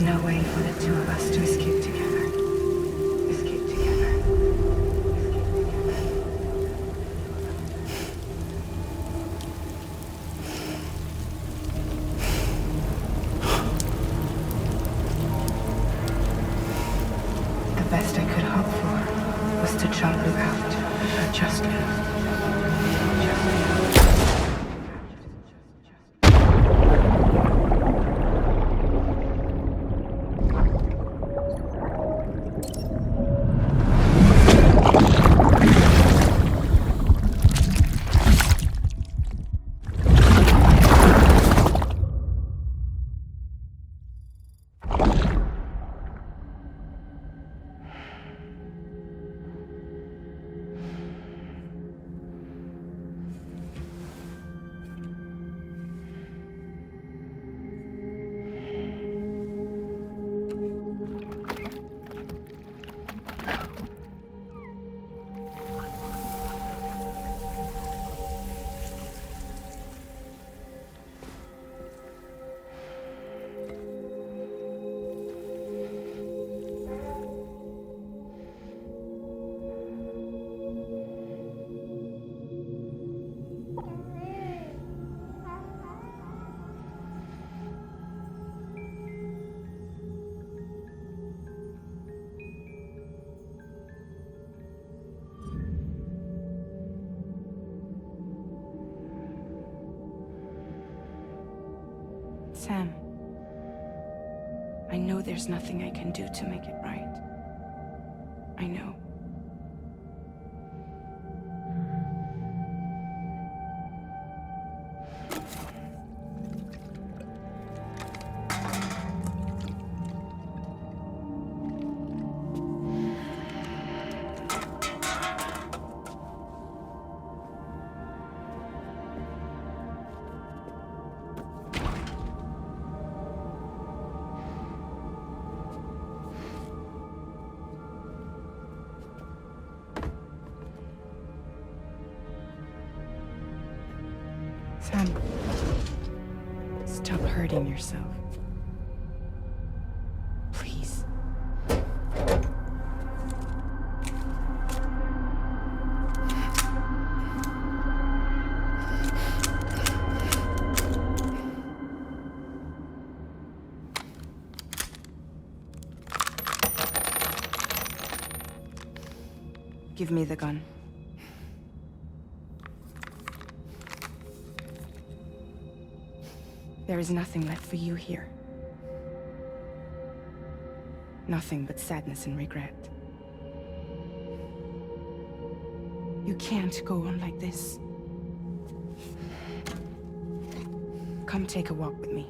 no way for the two of us to escape together. Escape together. The best I could hope for was to jump you out, just now. Sam, I know there's nothing I can do to make it right. I know. Sam, stop hurting yourself. Please. Give me the gun. There is nothing left for you here. Nothing but sadness and regret. You can't go on like this. Come take a walk with me.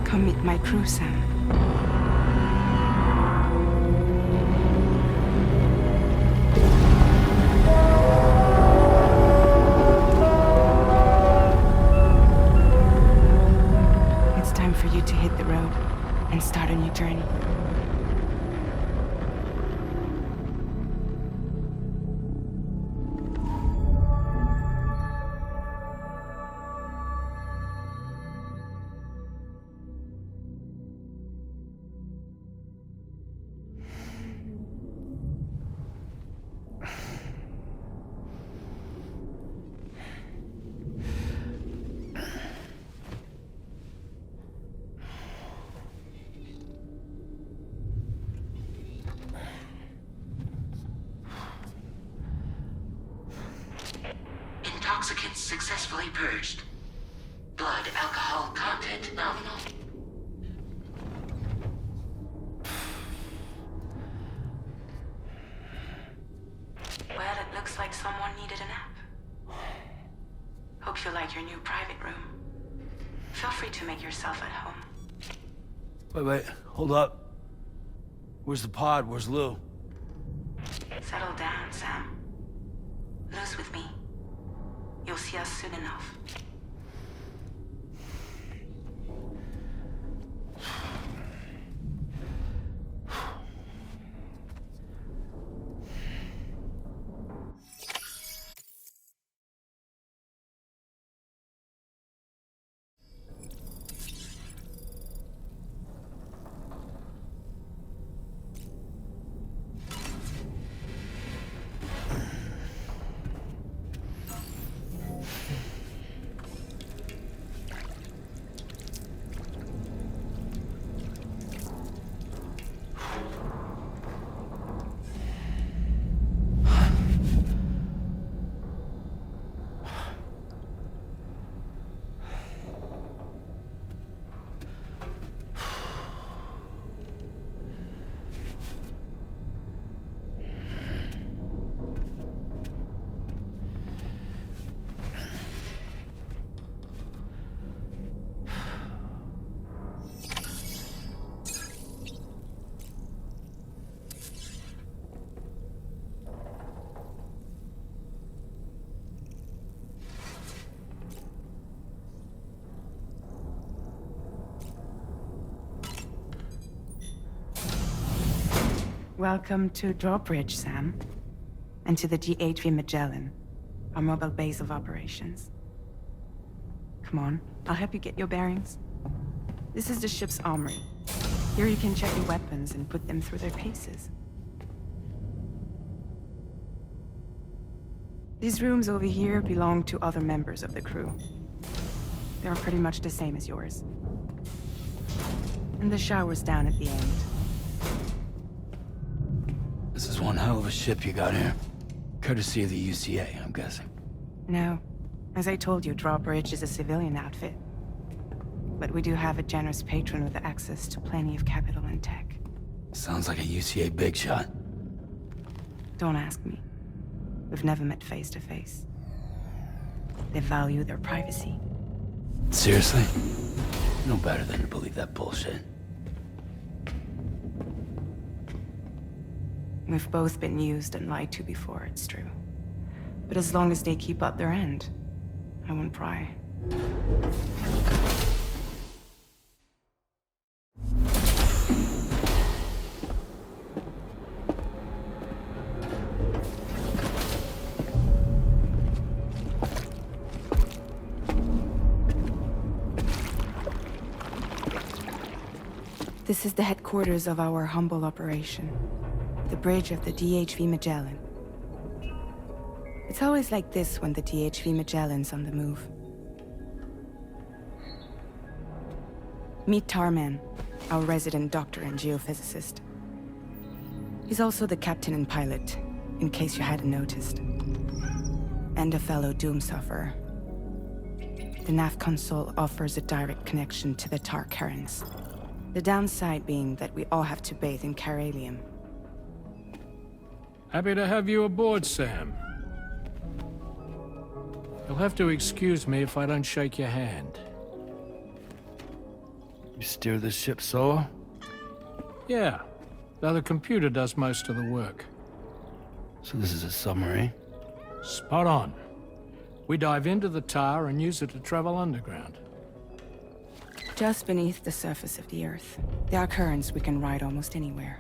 Come meet my crew, Sam. It's time for you to hit the road and start a new journey. Evidence successfully purged. Blood alcohol content nominal. Well, it looks like someone needed a nap. Hope you like your new private room. Feel free to make yourself at home. Wait, hold up. Where's the pod? Where's Lou? Settle down, Sam. Lou's with me. You'll see us soon enough. Welcome to Drawbridge, Sam. And to the GHV Magellan, our mobile base of operations. Come on, I'll help you get your bearings. This is the ship's armory. Here you can check your weapons and put them through their paces. These rooms over here belong to other members of the crew. They are pretty much the same as yours. And the shower's down at the end. This is one hell of a ship you got here. Courtesy of the UCA, I'm guessing. No. As I told you, Drawbridge is a civilian outfit. But we do have a generous patron with access to plenty of capital and tech. Sounds like a UCA big shot. Don't ask me. We've never met face to face. They value their privacy. Seriously? No better than to believe that bullshit. We've both been used and lied to before, it's true. But as long as they keep up their end, I won't pry. This is the headquarters of our humble operation. The bridge of the DHV Magellan. It's always like this when the DHV Magellan's on the move. Meet Tarman, our resident doctor and geophysicist. He's also the captain and pilot, in case you hadn't noticed. And a fellow doom sufferer. The nav console offers a direct connection to the tar currents. The downside being that we all have to bathe in caralium. Happy to have you aboard, Sam. You'll have to excuse me if I don't shake your hand. You steer this ship solo? Yeah, though the computer does most of the work. So this is a submarine? Spot on. We dive into the tar and use it to travel underground. Just beneath the surface of the Earth, there are currents we can ride almost anywhere.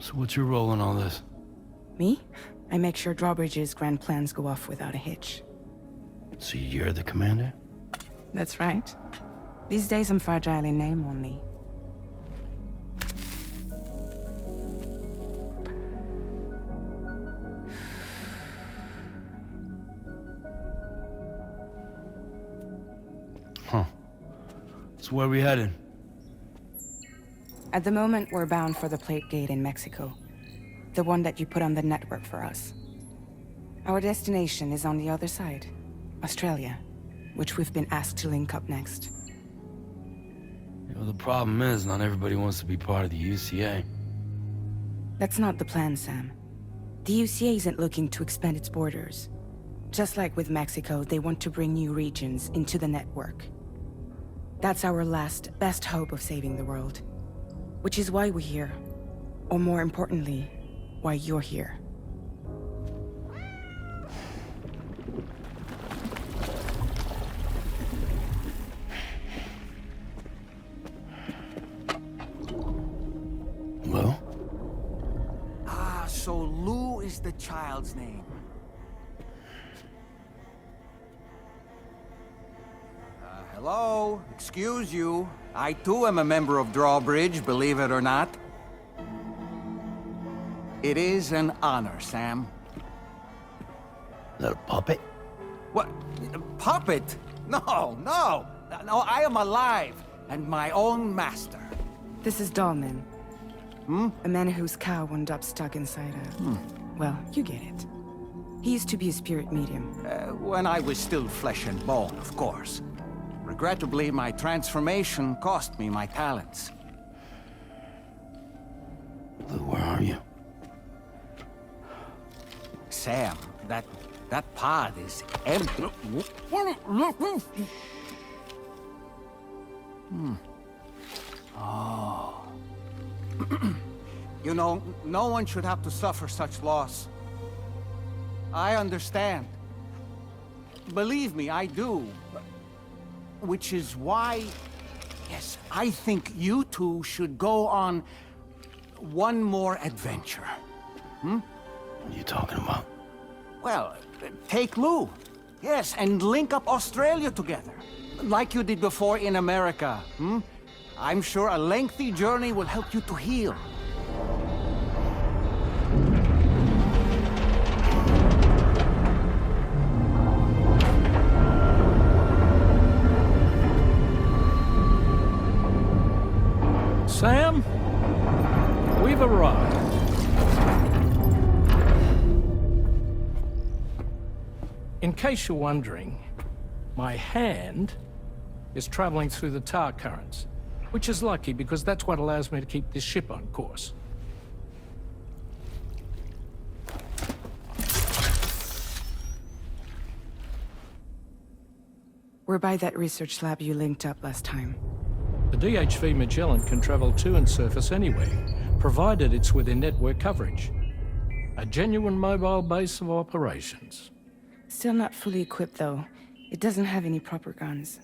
So what's your role in all this? Me? I make sure Drawbridge's grand plans go off without a hitch. So you're the commander? That's right. These days I'm fragile in name only. Huh. So where are we headed? At the moment, we're bound for the plate gate in Mexico. The one that you put on the network for us. Our destination is on the other side, Australia, which we've been asked to link up next. You know, the problem is, not everybody wants to be part of the UCA. That's not the plan, Sam. The UCA isn't looking to expand its borders. Just like with Mexico, they want to bring new regions into the network. That's our last, best hope of saving the world. Which is why we're here. Or more importantly, why you're here. Lou? Ah, so Lou is the child's name. Hello? Excuse you. I too am a member of Drawbridge, believe it or not. It is an honor, Sam. Is that a puppet? What? A puppet? No, no! No, I am alive, and my own master. This is Dahlman. A man whose cow wound up stuck inside a... Well, you get it. He used to be a spirit medium. When I was still flesh and bone, of course. Regrettably, my transformation cost me my talents. Lou, where are you? Sam, that pod is empty. Oh. You know, no one should have to suffer such loss. I understand. Believe me, I do. Which is why, yes, I think you two should go on one more adventure. What are you talking about? Well, take Lou. Yes, and link up Australia together. Like you did before in America. I'm sure a lengthy journey will help you to heal. Sam, we've arrived. In case you're wondering, my hand is traveling through the tar currents, which is lucky because that's what allows me to keep this ship on course. We're by that research lab you linked up last time. The DHV Magellan can travel to and surface anywhere, provided it's within network coverage. A genuine mobile base of operations. Still not fully equipped, though. It doesn't have any proper guns.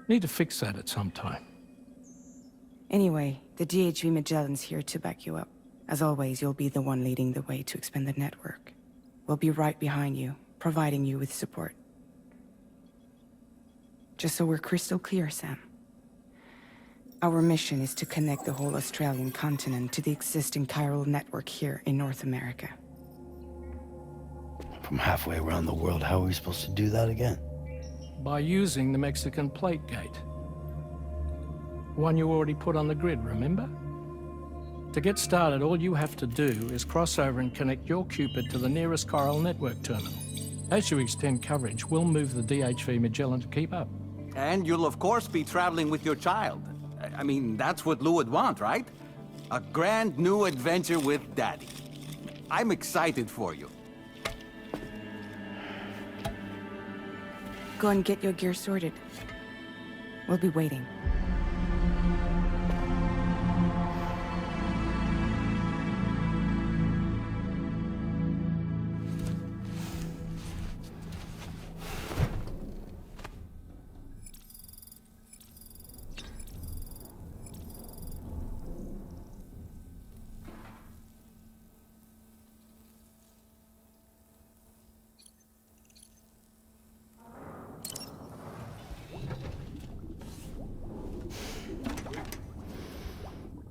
Need to fix that at some time. Anyway, the DHV Magellan's here to back you up. As always, you'll be the one leading the way to expand the network. We'll be right behind you, providing you with support. Just so we're crystal clear, Sam. Our mission is to connect the whole Australian continent to the existing chiral network here in North America. From halfway around the world, how are we supposed to do that again? By using the Mexican plate gate. One you already put on the grid, remember? To get started, all you have to do is cross over and connect your Cupid to the nearest chiral network terminal. As you extend coverage, we'll move the DHV Magellan to keep up. And you'll of course be traveling with your child. I mean, that's what Lou would want, right? A grand new adventure with Daddy. I'm excited for you. Go and get your gear sorted. We'll be waiting.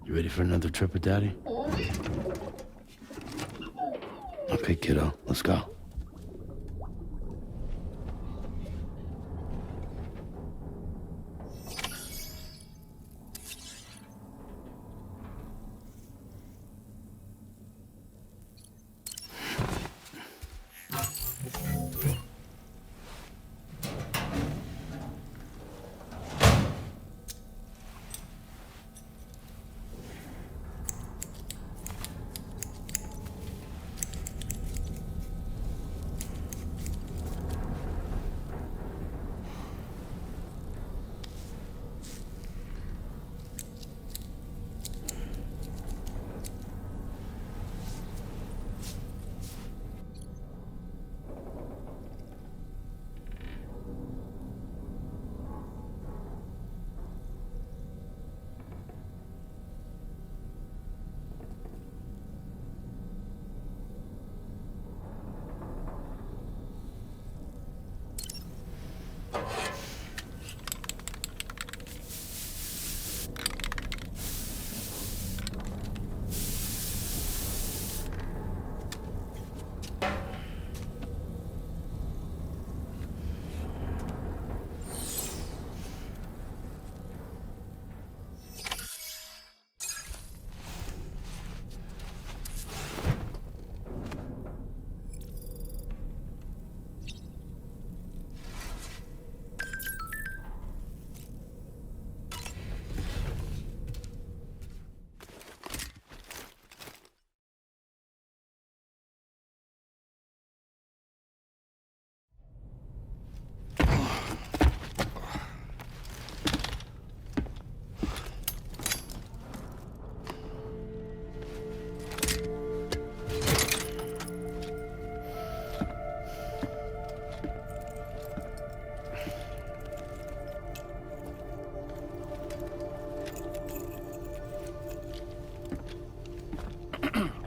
You ready for another trip with Daddy? Okay, kiddo, let's go.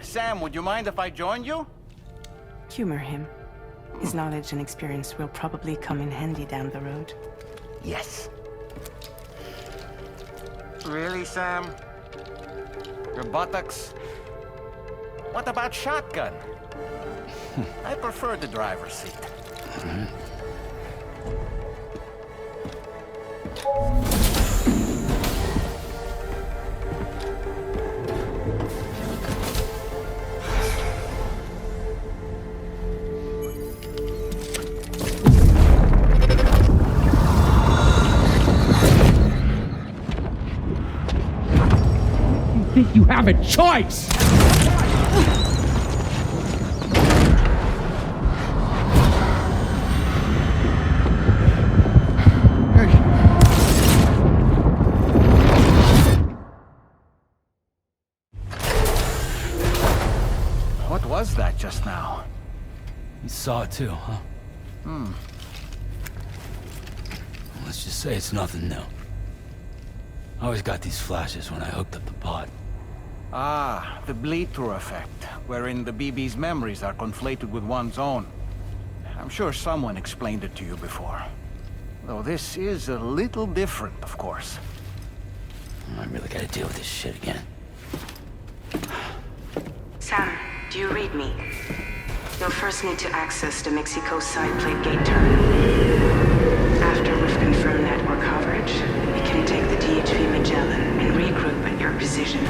Sam, would you mind if I joined you? Humor him. His knowledge and experience will probably come in handy down the road. Yes. Really, Sam? Your buttocks? What about shotgun? I prefer the driver's seat. Think you have a choice! What was that just now? You saw it too, huh? Let's just say it's nothing new. I always got these flashes when I hooked up the pod. Ah, the bleed-through effect, wherein the BB's memories are conflated with one's own. I'm sure someone explained it to you before. Though this is a little different, of course. I really gotta deal with this shit again. Sam, do you read me? You'll first need to access the Mexico side plate gate terminal. After we've confirmed network coverage, we can take the DHV Magellan and regroup at your position.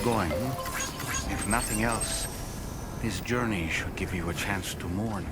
Going. If nothing else, this journey should give you a chance to mourn.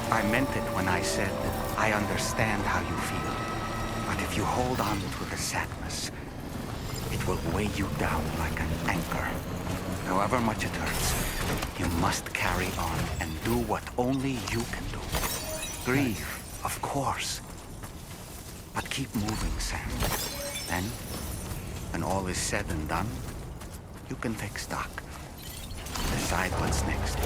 I meant it when I said, I understand how you feel. But if you hold on to the sadness, it will weigh you down like an anchor. However much it hurts, you must carry on and do what only you can do. Grieve, of course. But keep moving, Sam. Then, when all is said and done, you can take stock. Decide what's next.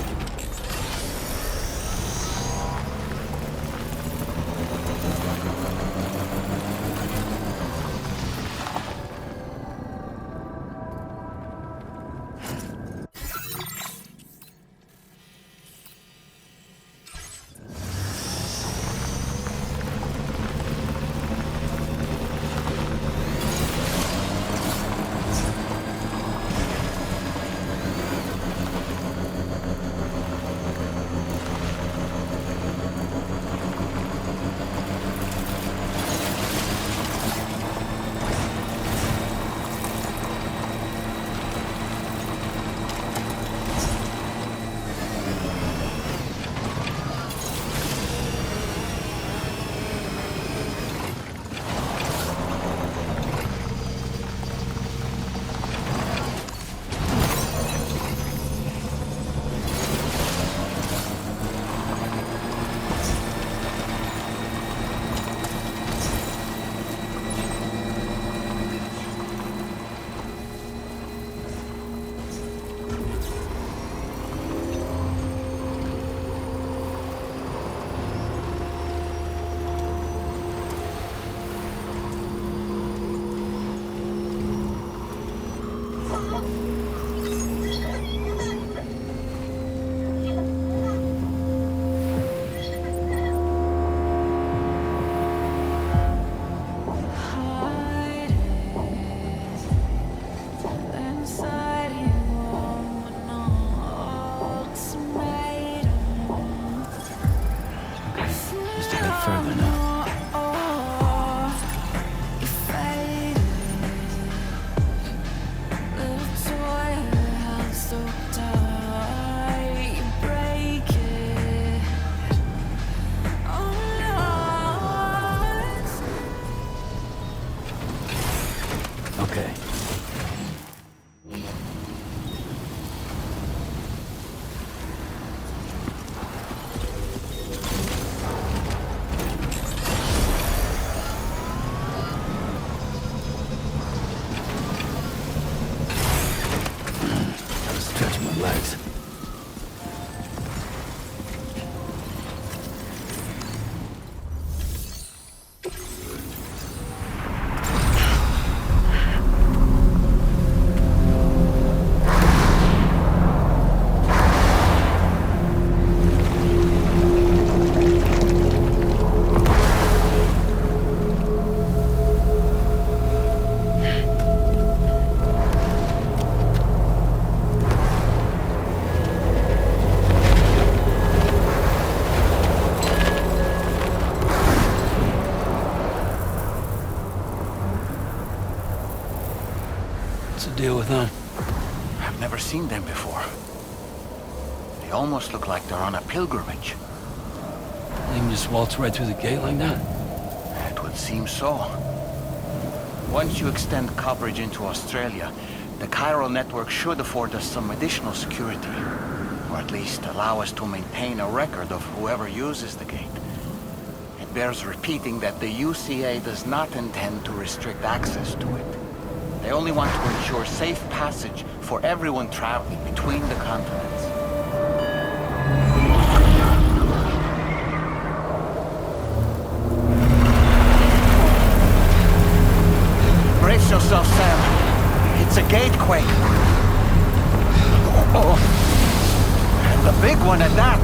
Further now. Okay. Stretching my legs. What's the deal with them? I've never seen them before. They almost look like they're on a pilgrimage. They can just waltz right through the gate like that? It would seem so. Once you extend coverage into Australia, the chiral network should afford us some additional security. Or at least allow us to maintain a record of whoever uses the gate. It bears repeating that the UCA does not intend to restrict access to it. They only want to ensure safe passage for everyone traveling between the continents. Brace yourself, Sam. It's a gatequake. Oh, and the big one at that.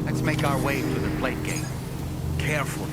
Let's make our way to the plate gate. Carefully.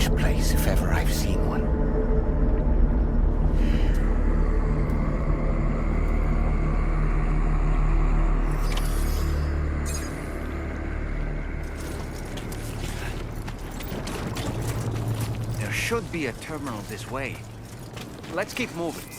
strange place if ever I've seen one. There should be a terminal this way. Let's keep moving.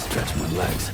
Stretch my legs.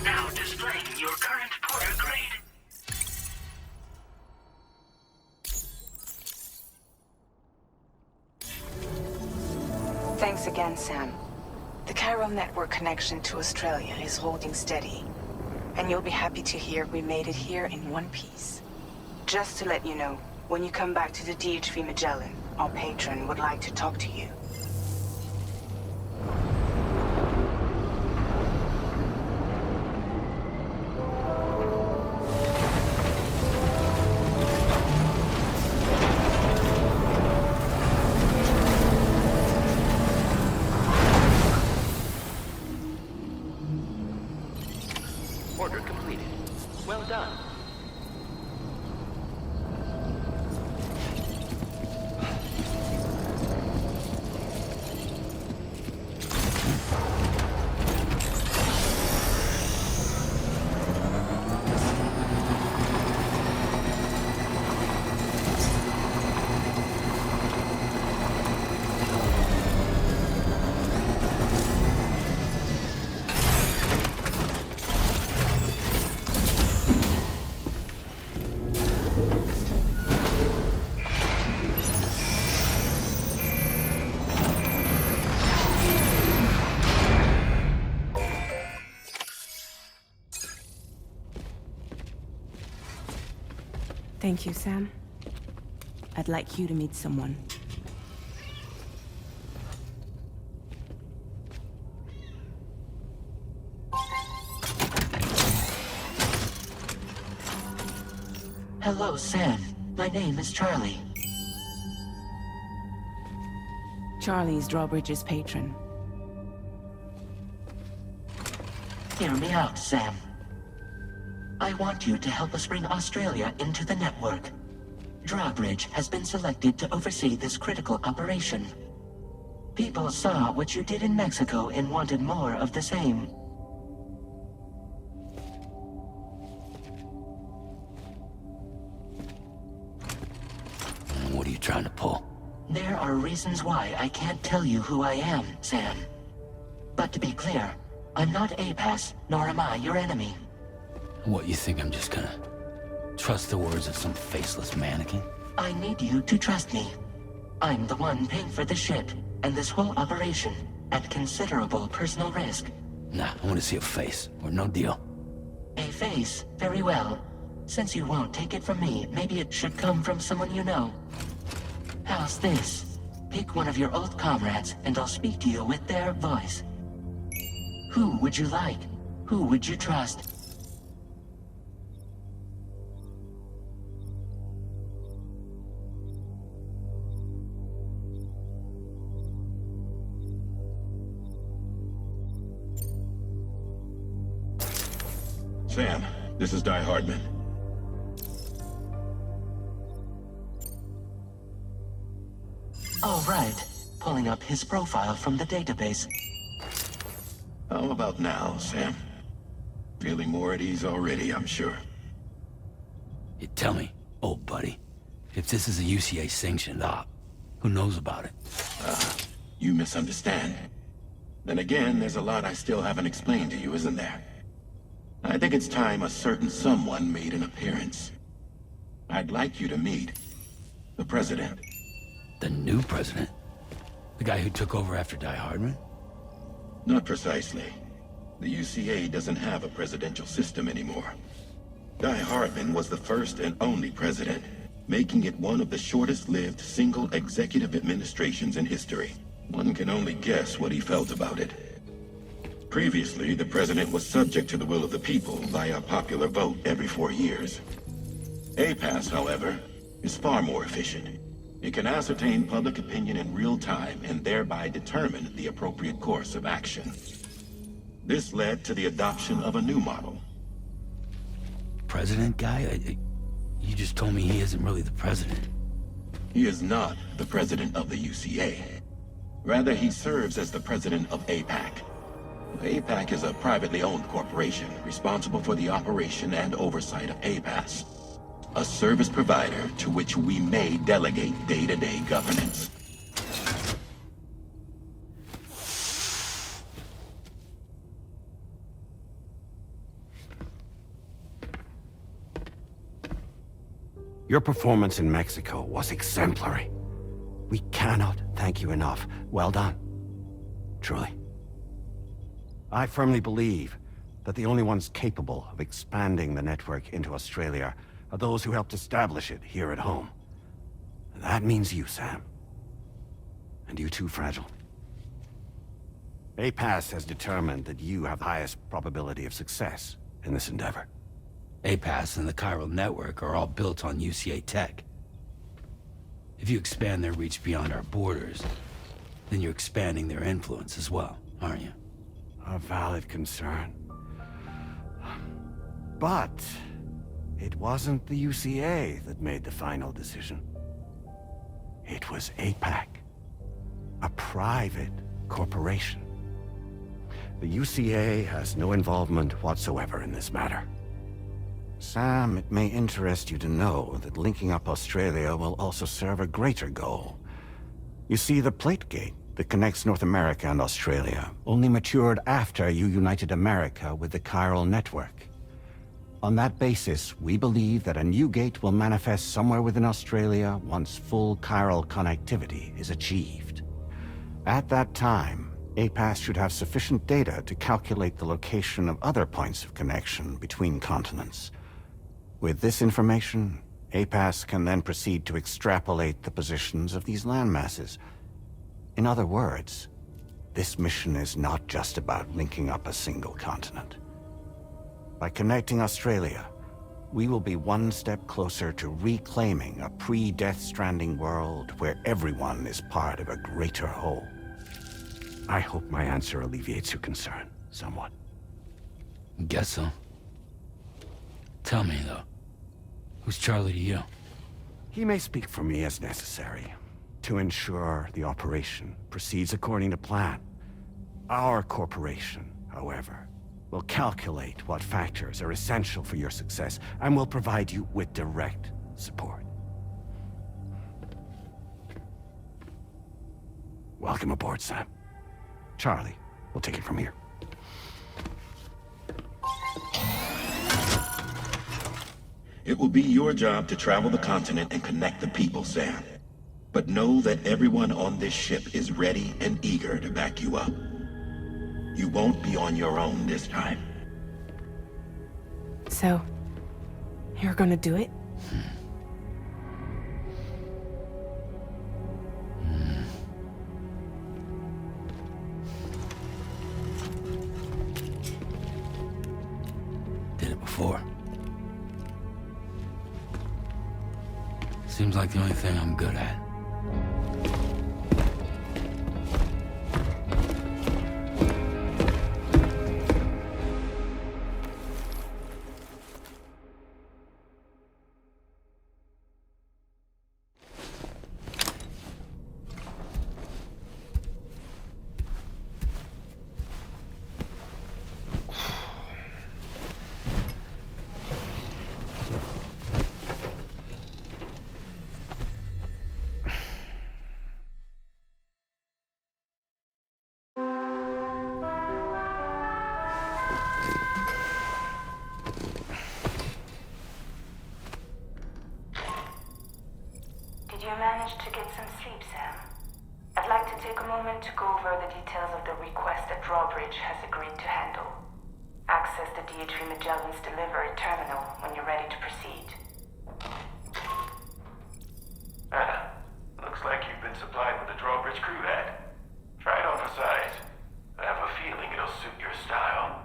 Now displaying your current porter grade. Thanks again, Sam. The chiral network connection to Australia is holding steady. And you'll be happy to hear we made it here in one piece. Just to let you know, when you come back to the DHV Magellan, our patron would like to talk to you. Order completed. Well done. Thank you, Sam. I'd like you to meet someone. Hello, Sam. My name is Charlie. Charlie's Drawbridge's patron. Hear me out, Sam. I want you to help us bring Australia into the network. Drawbridge has been selected to oversee this critical operation. People saw what you did in Mexico and wanted more of the same. What are you trying to pull? There are reasons why I can't tell you who I am, Sam. But to be clear, I'm not APAS, nor am I your enemy. What, you think I'm just gonna trust the words of some faceless mannequin? I need you to trust me. I'm the one paying for the ship and this whole operation at considerable personal risk. Nah, I want to see a face, or no deal. A face, very well. Since you won't take it from me, maybe it should come from someone you know. How's this? Pick one of your old comrades, and I'll speak to you with their voice. Who would you like? Who would you trust? Sam, this is Die Hardman. All right. Pulling up his profile from the database. How about now, Sam? Feeling more at ease already, I'm sure. You tell me, old buddy, if this is a UCA-sanctioned op, who knows about it? You misunderstand. Then again, there's a lot I still haven't explained to you, isn't there? I think it's time a certain someone made an appearance. I'd like you to meet the President. The new president? The guy who took over after Die Hardman? Not precisely. The UCA doesn't have a presidential system anymore. Die Hardman was the first and only president, making it one of the shortest-lived single executive administrations in history. One can only guess what he felt about it. Previously, the president was subject to the will of the people via popular vote every 4 years. APAS, however, is far more efficient. It can ascertain public opinion in real time and thereby determine the appropriate course of action. This led to the adoption of a new model. President guy? You just told me he isn't really the president. He is not the president of the UCA. Rather, he serves as the president of APAC. APAC is a privately owned corporation responsible for the operation and oversight of APAS, a service provider to which we may delegate day-to-day governance. Your performance in Mexico was exemplary. We cannot thank you enough. Well done. Truly. I firmly believe that the only ones capable of expanding the network into Australia are those who helped establish it here at home. And that means you, Sam. And you too, Fragile. APAS has determined that you have the highest probability of success in this endeavor. APAS and the chiral network are all built on UCA tech. If you expand their reach beyond our borders, then you're expanding their influence as well, aren't you? A valid concern. But it wasn't the UCA that made the final decision. It was APAC, a private corporation. The UCA has no involvement whatsoever in this matter. Sam, it may interest you to know that linking up Australia will also serve a greater goal. You see, the plate gate that connects North America and Australia only matured after you united America with the chiral network. On that basis, we believe that a new gate will manifest somewhere within Australia once full chiral connectivity is achieved. At that time, APAS should have sufficient data to calculate the location of other points of connection between continents. With this information, APAS can then proceed to extrapolate the positions of these landmasses. In other words, this mission is not just about linking up a single continent. By connecting Australia, we will be one step closer to reclaiming a pre-Death Stranding world where everyone is part of a greater whole. I hope my answer alleviates your concern somewhat. Guess so. Tell me, though. Who's Charlie to you? He may speak for me as necessary, to ensure the operation proceeds according to plan. Our corporation, however, will calculate what factors are essential for your success, and will provide you with direct support. Welcome aboard, Sam. Charlie, we'll take it from here. It will be your job to travel the continent and connect the people, Sam. But know that everyone on this ship is ready and eager to back you up. You won't be on your own this time. So, you're gonna do it? Did it before. Seems like the only thing I'm good at. Did you manage to get some sleep, Sam? I'd like to take a moment to go over the details of the request that Drawbridge has agreed to handle. Access the DH3 Magellan's delivery terminal when you're ready to proceed. Looks like you've been supplied with the Drawbridge crew hat. Try it on for size. I have a feeling it'll suit your style.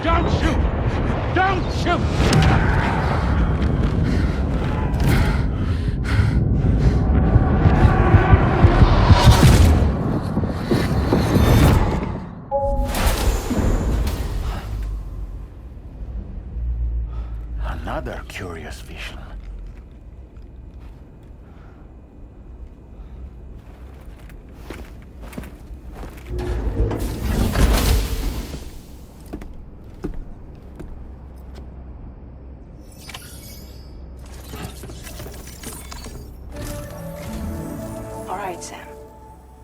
Don't shoot! Don't shoot! Another curious vision. All right, Sam.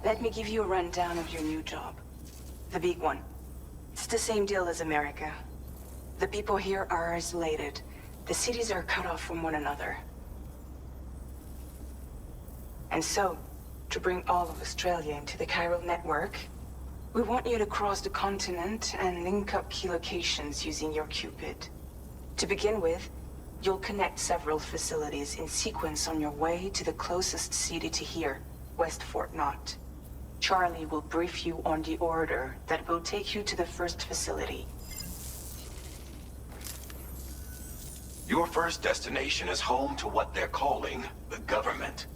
Let me give you a rundown of your new job. The big one. It's the same deal as America. The people here are isolated. The cities are cut off from one another. And so, to bring all of Australia into the chiral network, we want you to cross the continent and link up key locations using your Cupid. To begin with, you'll connect several facilities in sequence on your way to the closest city to here, West Fort Knott. Charlie will brief you on the order that will take you to the first facility. Your first destination is home to what they're calling the government.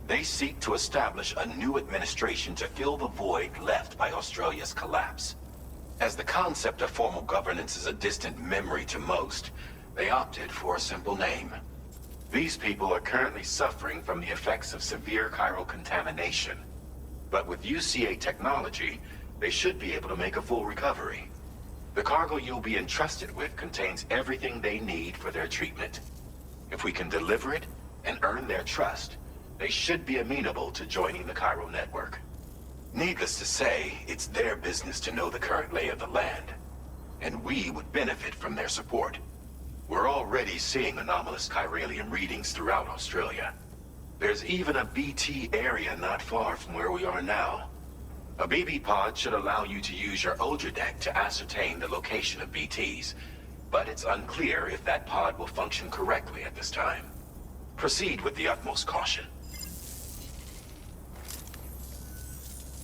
They seek to establish a new administration to fill the void left by Australia's collapse. As the concept of formal governance is a distant memory to most, they opted for a simple name. These people are currently suffering from the effects of severe chiral contamination. But with UCA technology, they should be able to make a full recovery. The cargo you'll be entrusted with contains everything they need for their treatment. If we can deliver it and earn their trust, they should be amenable to joining the chiral network. Needless to say, it's their business to know the current lay of the land, and we would benefit from their support. We're already seeing anomalous chiralium readings throughout Australia. There's even a BT area not far from where we are now. A BB pod should allow you to use your Ultra deck to ascertain the location of BTs. but it's unclear if that pod will function correctly at this time. Proceed with the utmost caution.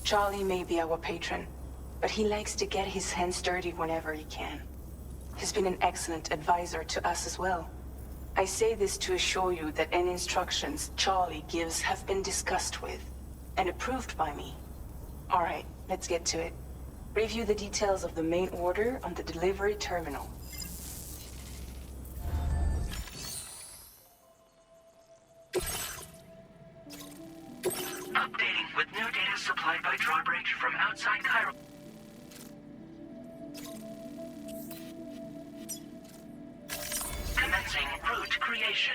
Charlie may be our patron, but he likes to get his hands dirty whenever he can. He's been an excellent advisor to us as well. I say this to assure you that any instructions Charlie gives have been discussed with and approved by me. All right, let's get to it. Review the details of the main order on the delivery terminal. Updating with new data supplied by drawbridge from outside Cairo. Commencing route creation.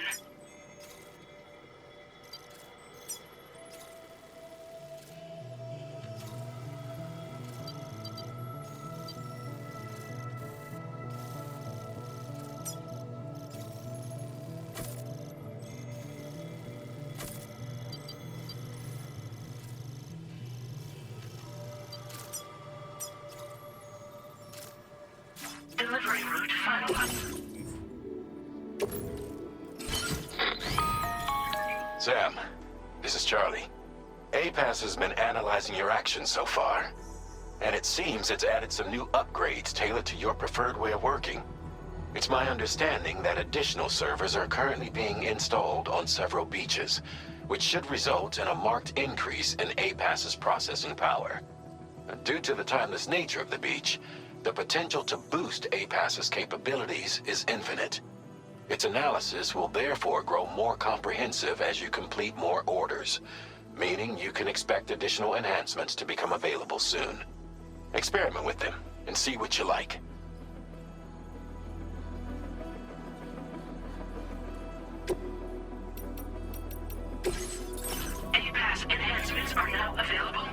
Delivery route finalized. Sam, this is Charlie. APAS has been analyzing your actions so far, and it seems it's added some new upgrades tailored to your preferred way of working. It's my understanding that additional servers are currently being installed on several beaches, which should result in a marked increase in APAS's processing power. Due to the timeless nature of the beach, the potential to boost APAS's capabilities is infinite. Its analysis will therefore grow more comprehensive as you complete more orders, meaning you can expect additional enhancements to become available soon. Experiment with them and see what you like. APAS enhancements are now available.